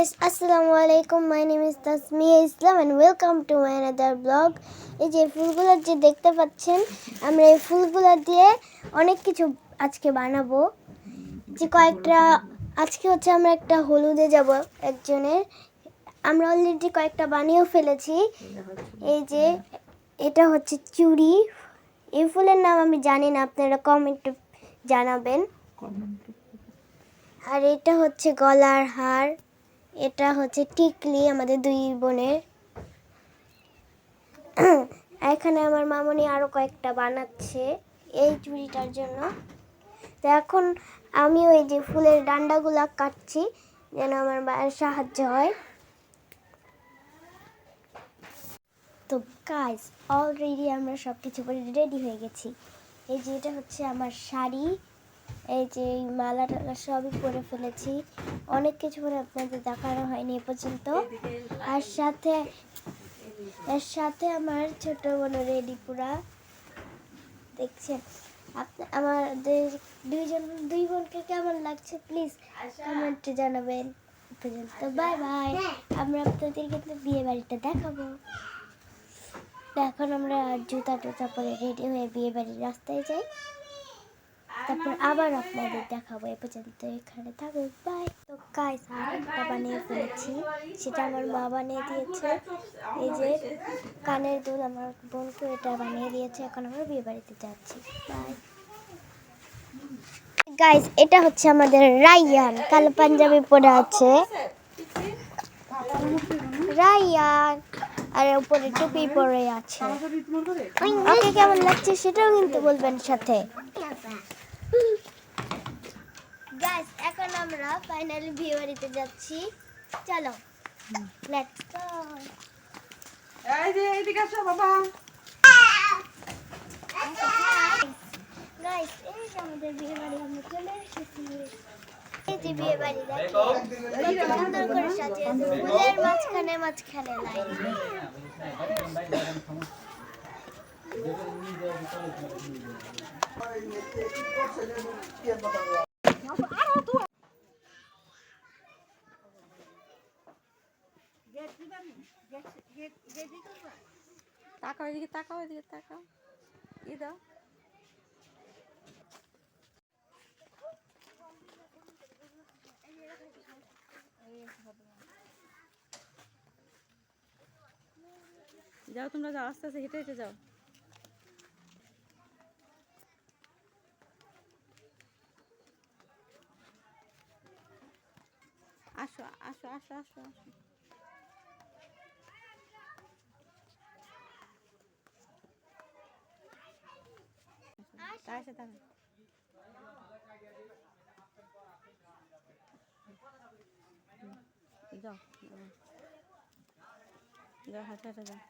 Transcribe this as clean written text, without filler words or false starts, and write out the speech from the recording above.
guys, assalamu alaikum. My name is Tasmiya Islam and welcome to my another vlog. এই যে ফুলগুলো যে দেখতে পাচ্ছেন, আমরা এই ফুলগুলো দিয়ে অনেক কিছু আজকে বানাবো। যে কয়েকটা আজকে হচ্ছে আমরা একটা হলুদে যাব একজনের। আমরা অলরেডি কয়েকটা বানিয়েও ফেলেছি। এই যে এটা হচ্ছে চুড়ি। এই ফুলের নাম আমি জানি না, আপনারা কমেন্টে জানাবেন। আর এটা হচ্ছে গলার হার, এটা হচ্ছে টিকলি আমাদের দুই বোনের। এখানে আমার মামনি আরো কয়েকটা বানাচ্ছে এই চুড়িটার জন্য। তো এখন আমি ওই যে ফুলের ডান্ডাগুলা কাটছি যেন আমার মায়ের সাহায্য হয়। তো গাইস, অলরেডি আমরা সব কিছু করে রেডি হয়ে গেছি। এই যে এটা হচ্ছে আমার শাড়ি, এই যে মালা টালা সবই পরে ফেলেছি। অনেক কিছু করে আপনাদের দেখানো হয়নি এ পর্যন্ত। আর এর সাথে আমার ছোট বোন রেডি পুরা, দেখছেন। আমাদের দুই বোনকে কেমন লাগছে প্লিজ কমেন্টে জানাবেন। পর্যন্ত বাই বাই। আমরা আপনাদের কিন্তু বিয়ে বাড়িটা দেখাবো। এখন আমরা জুতা টুতা পরে রেডি হয়ে বিয়ে বাড়ির রাস্তায় যাই, তারপর আবার আপনাদের দেখাবো। এ পর্যন্ত এখানে থাকবে, বাই। তো গাইস, আর একটা বানিয়ে ফেলেছি, সেটা আমার মা বানিয়ে দিয়েছে। এই যে কানের দুল আমার বোনকে এটা বানিয়ে দিয়েছে। এখন আমরা বিয়ে বাড়িতে যাচ্ছি, বাই। গাইস, এটা হচ্ছে আমাদের রাইয়ান, কালো পাঞ্জাবি পরে আছে রাইয়ান, আর উপরে টুপি পরে আছে। ওকে কেমন লাগছে সেটাও কিন্তু বলবেন সাথে। গাইস, এখন আমরা ফাইনালি বিয়ে বাড়িতে যাচ্ছি, চলো লেটস গো। এই যে এইদিকে আসো বাবা। গাইস, এই যে আমাদের বিয়ে বাড়ি, আমরা চলে এসেছি। এই যে বিয়ে বাড়ি দেখেন কত সুন্দর করে সাজিয়েছে, ফুলের মাঝখানে মাঝখানে লাইন। তাকাও এদিকে, তাকাও এদিকে, তাকাও। কি দাও? যাও তোমরা, যাও আস্তে আস্তে হেঁটে হেঁটে যাও। আসো আসো আসো আসো আসো। তার সাথে যাও যাও, হাঁটে হাঁটে যাও।